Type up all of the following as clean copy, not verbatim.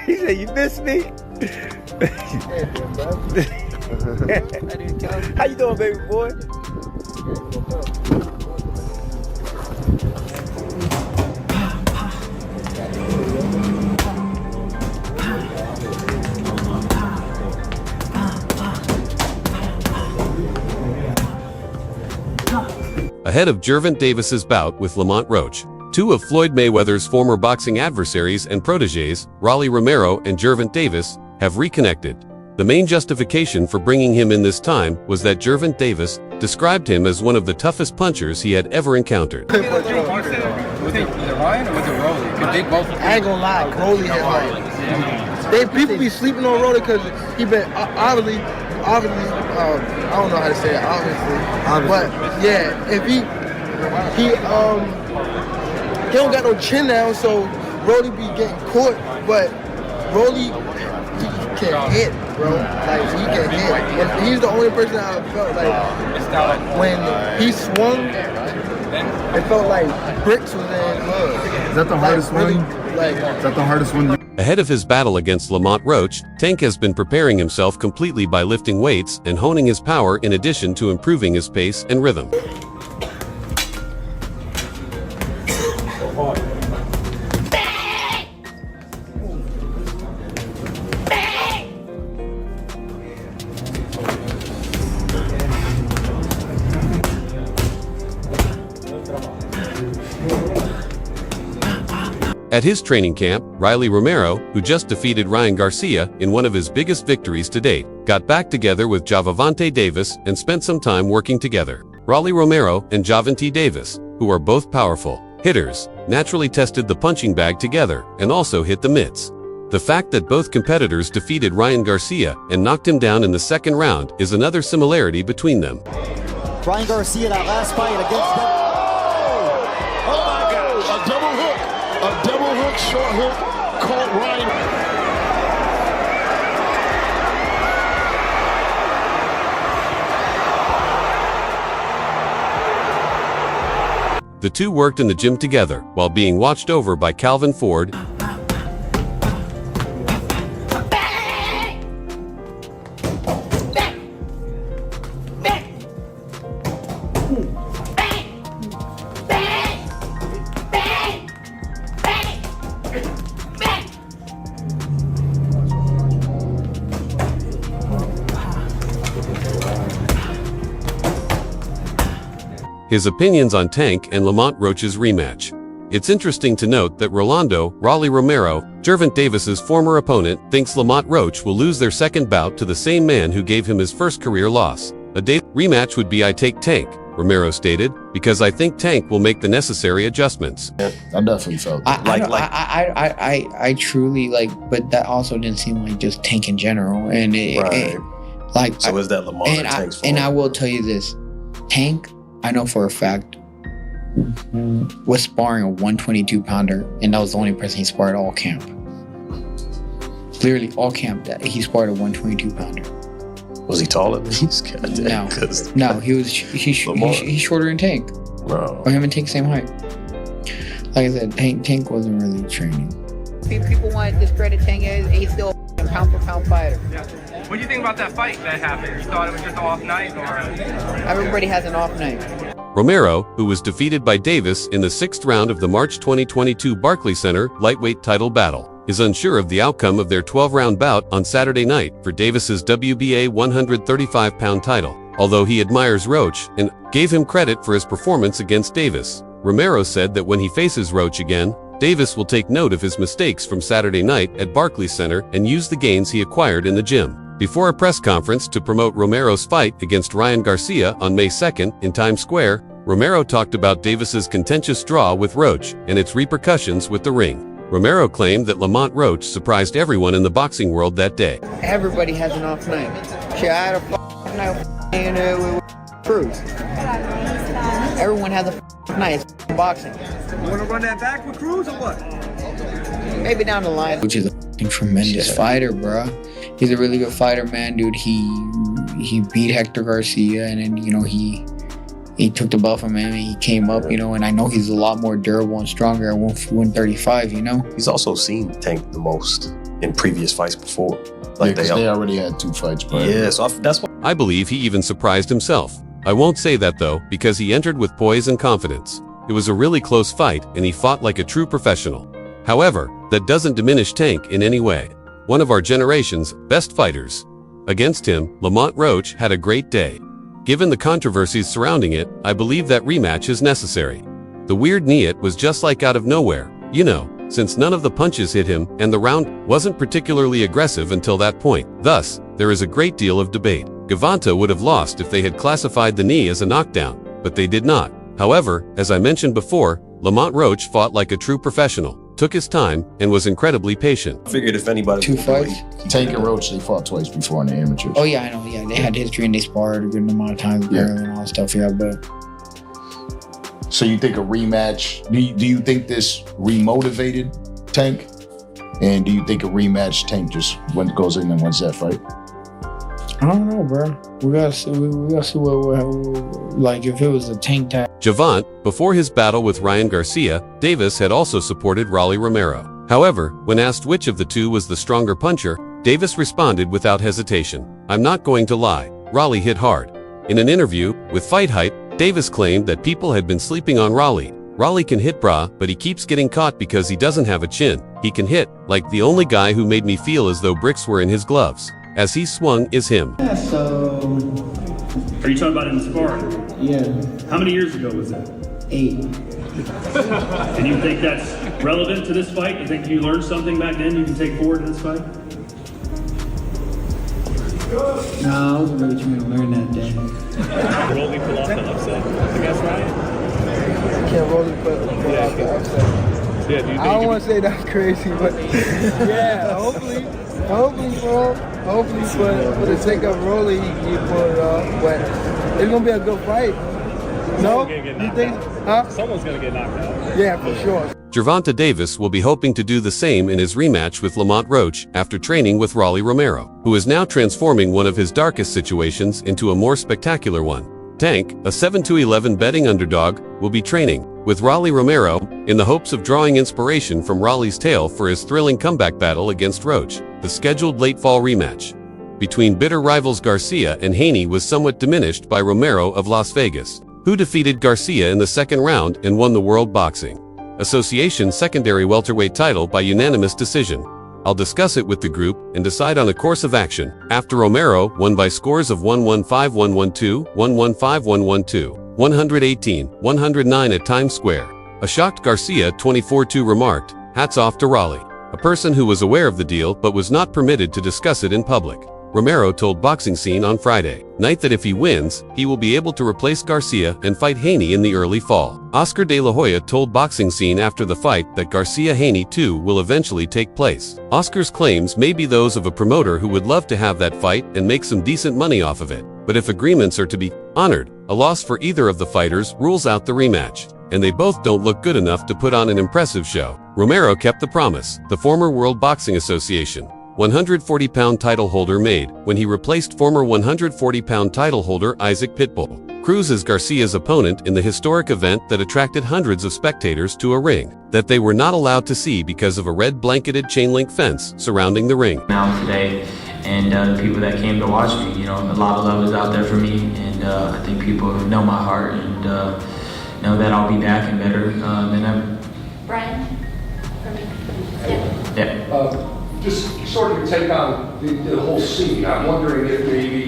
He said, "You miss me." How you doing, baby boy? Ahead of Gervonta Davis's bout with Lamont Roach, two of Floyd Mayweather's former boxing adversaries and protégés, Rolly Romero and Gervonta Davis, have reconnected. The main justification for bringing him in this time was that Gervonta Davis described him as one of the toughest punchers he had ever encountered. Was it Ryan or was it Rolly? Because they both. I ain't gonna lie, Rolly hit hard. People be sleeping on Rolly because he been obviously, I don't know how to say it, obviously. But yeah, if he don't got no chin now, so Rolly be getting caught. But Rolly, he can hit, bro. Like he can hit. And he's the only person I felt like when he swung, it felt like bricks was in his gloves. Is that the hardest one? Is that the hardest one? Ahead of his battle against Lamont Roach, Tank has been preparing himself completely by lifting weights and honing his power in addition to improving his pace and rhythm. At his training camp, Rolly Romero, who just defeated Ryan Garcia in one of his biggest victories to date, got back together with Gervonta Davis and spent some time working together. Rolly Romero and Gervonta Davis, who are both powerful hitters, naturally tested the punching bag together and also hit the mitts. The fact that both competitors defeated Ryan Garcia and knocked him down in the second round is another similarity between them. Ryan Garcia, that last fight against them. Oh my God, a double hook. A double hook, short hook, caught Ryan. The two worked in the gym together while being watched over by Calvin Ford, his opinions on Tank and Lamont Roach's rematch. It's interesting to note that Rolly Romero, Gervonta Davis's former opponent, thinks Lamont Roach will lose their second bout to the same man who gave him his first career loss. A rematch would be I take Tank, Romero stated, because I think Tank will make the necessary adjustments. I definitely felt that. I truly but that also didn't seem like just Tank in general. And so is that Lamont and Tank's fault? And I will tell you this, Tank, I know for a fact, was sparring a 122-pounder, and that was the only person he sparred all camp. Literally all camp, that he sparred a 122-pounder. Was he taller than these guys? No, he's shorter than Tank. No. Or him and Tank same height. Like I said, Tank wasn't really training. People want to discredit Tank as he's still a pound for pound fighter. What do you think about that fight that happened? You thought it was just an off night, or? Everybody has an off night. Romero, who was defeated by Davis in the 6th round of the March 2022 Barclays Center lightweight title battle, is unsure of the outcome of their 12-round bout on Saturday night for Davis's WBA 135-pound title. Although he admires Roach and gave him credit for his performance against Davis, Romero said that when he faces Roach again, Davis will take note of his mistakes from Saturday night at Barclays Center and use the gains he acquired in the gym. Before a press conference to promote Romero's fight against Ryan Garcia on May 2nd in Times Square, Romero talked about Davis's contentious draw with Roach and its repercussions with the ring. Romero claimed that Lamont Roach surprised everyone in the boxing world that day. Everybody has an off night. Shit, I had a off night with Cruz. Everyone has a night. It's boxing. You want to run that back with Cruz or what? Maybe down the line. Which is a tremendous fighter, bro. He's a really good fighter, man, dude. He beat Hector Garcia, and then he he took the belt from him and he came up, you know, and I know he's a lot more durable and stronger at 135, you know? He's also seen Tank the most in previous fights before. Like they already had 2 fights, but yeah, so that's why I believe he even surprised himself. I won't say that though, because he entered with poise and confidence. It was a really close fight and he fought like a true professional. However, that doesn't diminish Tank in any way. One of our generation's best fighters. Against him, Lamont Roach had a great day. Given the controversies surrounding it, I believe that rematch is necessary. The weird knee was just like out of nowhere, you know, since none of the punches hit him and the round wasn't particularly aggressive until that point. Thus, there is a great deal of debate. Gervonta would have lost if they had classified the knee as a knockdown, but they did not. However, as I mentioned before, Lamont Roach fought like a true professional, took his time, and was incredibly patient. I figured if anybody 2 fights. Tank and Roach, they fought twice before in the amateurs. Oh yeah, I know. Yeah, they had history and they sparred a good amount of times and all that stuff. Yeah, but so you think a rematch? Do you think this remotivated Tank? And do you think a rematch Tank just goes in and wins that fight? I don't know, bro. We gotta see. We gotta see what like if it was a Tank tag. Gervonta, before his battle with Ryan Garcia, Davis had also supported Rolly Romero. However, when asked which of the two was the stronger puncher, Davis responded without hesitation, "I'm not going to lie, Rolly hit hard." In an interview with Fight Hype, Davis claimed that people had been sleeping on Rolly. Rolly can hit brah, but he keeps getting caught because he doesn't have a chin. He can hit, like the only guy who made me feel as though bricks were in his gloves. As he swung is him. Yeah, so... Are you talking about in sparring? Yeah. How many years ago was that? 8. And you think that's relevant to this fight? You think you learned something back then you can take forward in this fight? No, I wasn't really trying to learn that day. Rolly pull off the upset against Ryan? Can't Rolly pull off the upset. Yeah, do you think I don't want to say that's crazy, but yeah, hopefully for the sake of Rolly, he pull it off. But it's gonna be a good fight. No, you think? Huh? Someone's gonna get knocked out. Yeah, for sure. Gervonta Davis will be hoping to do the same in his rematch with Lamont Roach after training with Rolly Romero, who is now transforming one of his darkest situations into a more spectacular one. Tank, a 7-11 betting underdog, will be training with Rolly Romero in the hopes of drawing inspiration from Rolly's tale for his thrilling comeback battle against Roach. The scheduled late fall rematch between bitter rivals Garcia and Haney was somewhat diminished by Romero of Las Vegas, who defeated Garcia in the second round and won the World Boxing Association secondary welterweight title by unanimous decision. I'll discuss it with the group and decide on a course of action after Romero won by scores of 115-112, 115-112, 118-109 at Times Square. A shocked Garcia 24-2 remarked, "Hats off to Rolly," a person who was aware of the deal but was not permitted to discuss it in public. Romero told Boxing Scene on Friday night that if he wins, he will be able to replace Garcia and fight Haney in the early fall. Oscar De La Hoya told Boxing Scene after the fight that Garcia-Haney 2 will eventually take place. Oscar's claims may be those of a promoter who would love to have that fight and make some decent money off of it. But if agreements are to be honored, a loss for either of the fighters rules out the rematch. And they both don't look good enough to put on an impressive show. Romero kept the promise the former World Boxing Association 140-pound title holder made when he replaced former 140-pound title holder Isaac Pitbull Cruz as Garcia's opponent in the historic event that attracted hundreds of spectators to a ring that they were not allowed to see because of a red blanketed chain-link fence surrounding the ring. Now today, and the people that came to watch me, a lot of love is out there for me, and I think people know my heart and know that I'll be back and better than ever. Brian? Yeah. Just sort of your take on the whole scene. I'm wondering if maybe,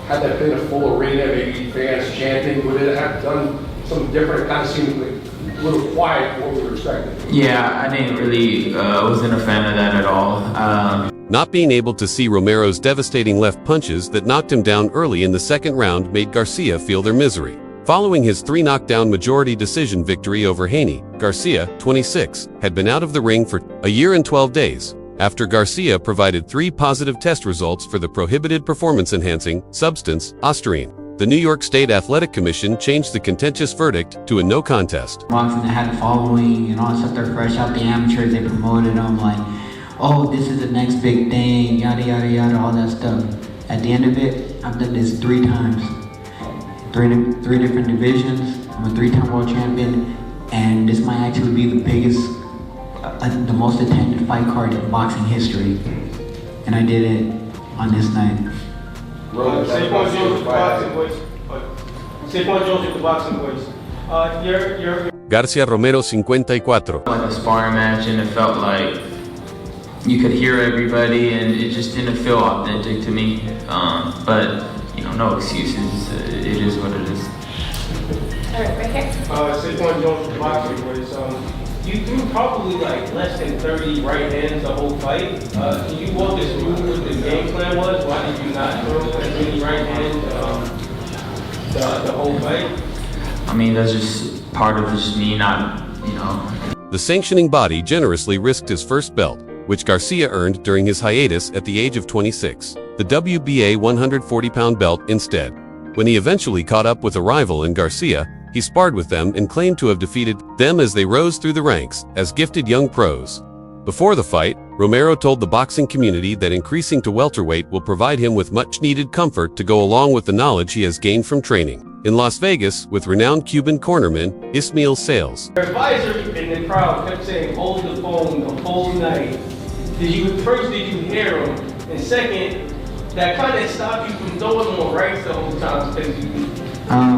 had that been a full arena, maybe fans chanting, would it have done something different? It kind of seemed like a little quiet for what we were expecting. Yeah, I didn't really, wasn't a fan of that at all. Not being able to see Romero's devastating left punches that knocked him down early in the second round made Garcia feel their misery. Following his 3-knockdown majority decision victory over Haney, Garcia, 26, had been out of the ring for a year and 12 days. After Garcia provided 3 positive test results for the prohibited performance-enhancing substance, Ostarine, the New York State Athletic Commission changed the contentious verdict to a no contest. Boxing that had a following and all that stuff, they're fresh out the amateurs, they promoted them like, oh, this is the next big thing, yada, yada, yada, all that stuff. At the end of it, I've done this 3 times. three different divisions. I'm a 3-time world champion, and this might actually be the biggest, the most attended fight card in boxing history. And I did it on this night. Saquon Jones with the boxing voice. Saquon Jones with the boxing voice. Garcia Romero 54. Like a sparring match, and it felt like you could hear everybody, and it just didn't feel authentic to me. But you know, no excuses. It is what it is. All right, right here. Saquon Jones with the boxing voice. You threw probably like less than 30 right hands the whole fight. Can you walk us through what the game plan was? Why did you not throw as many right hands the whole fight? I mean, that's just part of just me not, you know. The sanctioning body generously risked his first belt, which Garcia earned during his hiatus at the age of 26, the WBA 140-pound belt instead. When he eventually caught up with a rival in Garcia, he sparred with them and claimed to have defeated them as they rose through the ranks as gifted young pros. Before the fight, Romero told the boxing community that increasing to welterweight will provide him with much-needed comfort to go along with the knowledge he has gained from training in Las Vegas with renowned Cuban cornerman Ismael Sales. Your advisor in the crowd kept saying, hold the phone the whole night. Did you hear him? And second, that kind of stopped you from throwing more rights the whole time because you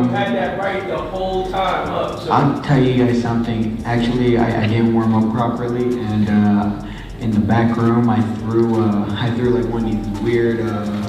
had that right the whole time up. So. I'll tell you guys something. Actually, I didn't warm up properly, and in the back room, I threw like one of these weird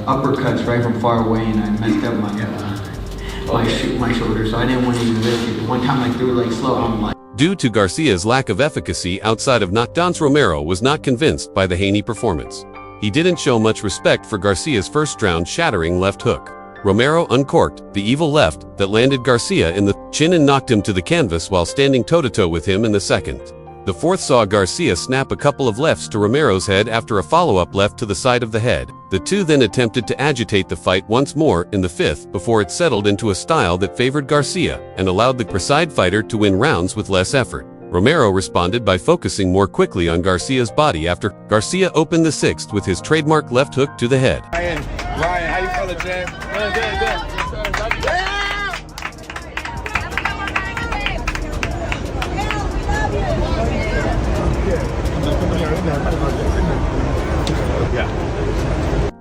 uppercuts right from far away, and I messed up my shoulder, so I didn't want to even risk it. One time I threw it like slow, I'm like. Due to Garcia's lack of efficacy outside of knockdowns, Romero was not convinced by the Haney performance. He didn't show much respect for Garcia's first-round shattering left hook. Romero uncorked the evil left that landed Garcia in the chin and knocked him to the canvas while standing toe-to-toe with him in the second. The fourth saw Garcia snap a couple of lefts to Romero's head after a follow-up left to the side of the head. The two then attempted to agitate the fight once more in the fifth before it settled into a style that favored Garcia and allowed the preside fighter to win rounds with less effort. Romero responded by focusing more quickly on Garcia's body after Garcia opened the sixth with his trademark left hook to the head. Ryan, how you feeling, James? Good.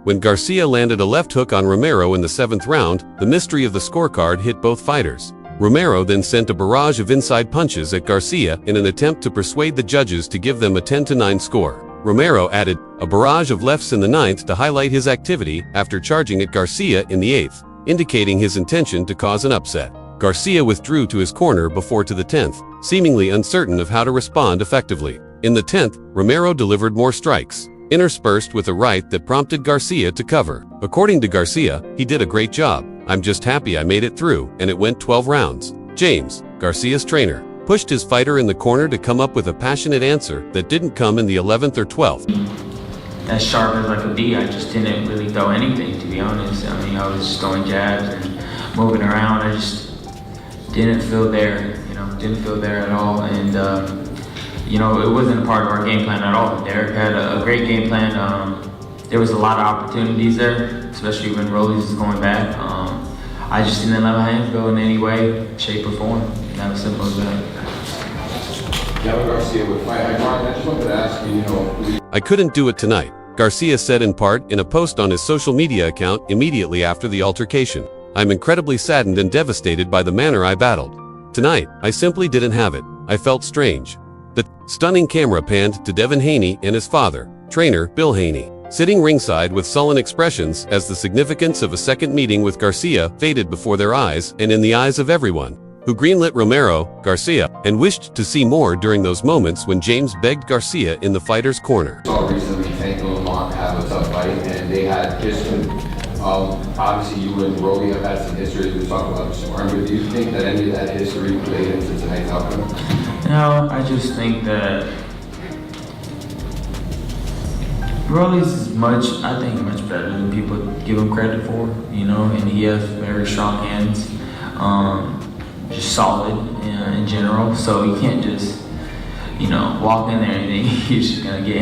When Garcia landed a left hook on Romero in the seventh round, the mystery of the scorecard hit both fighters. Romero then sent a barrage of inside punches at Garcia in an attempt to persuade the judges to give them a 10-9 score. Romero added a barrage of lefts in the ninth to highlight his activity after charging at Garcia in the eighth, indicating his intention to cause an upset. Garcia withdrew to his corner before to the 10th, seemingly uncertain of how to respond effectively. In the 10th, Romero delivered more strikes, interspersed with a right that prompted Garcia to cover. According to Garcia, he did a great job. I'm just happy I made it through, and it went 12 rounds. James, Garcia's trainer, pushed his fighter in the corner to come up with a passionate answer that didn't come in the 11th or 12th. As sharp as I could be, I just didn't really throw anything, to be honest. I mean, I was just throwing jabs and moving around. I just didn't feel there, didn't feel there at all. And, it wasn't a part of our game plan at all. Derek had a great game plan. There was a lot of opportunities there, especially when Rolly was going back. I just didn't let my hands go in any way, shape, or form. That was simple as that. Garcia would fight. I just wanted to ask you, I couldn't do it tonight, Garcia said in part in a post on his social media account immediately after the altercation. I'm incredibly saddened and devastated by the manner I battled. Tonight, I simply didn't have it. I felt strange. The stunning camera panned to Devin Haney and his father, trainer Bill Haney, sitting ringside with sullen expressions as the significance of a second meeting with Garcia faded before their eyes and in the eyes of everyone who greenlit Romero, Garcia, and wished to see more during those moments when James begged Garcia in the fighter's corner. I saw recently Tank and Lamont have a tough fight, and they had history. Obviously, you and Rolly have had some history. We talked about the sparring, but do you think that any of that history played into tonight's outcome? No, I just think that Rolly's much better than people give him credit for, and he has very strong hands, just solid in general. So you can't just, walk in there and think he's just gonna get in.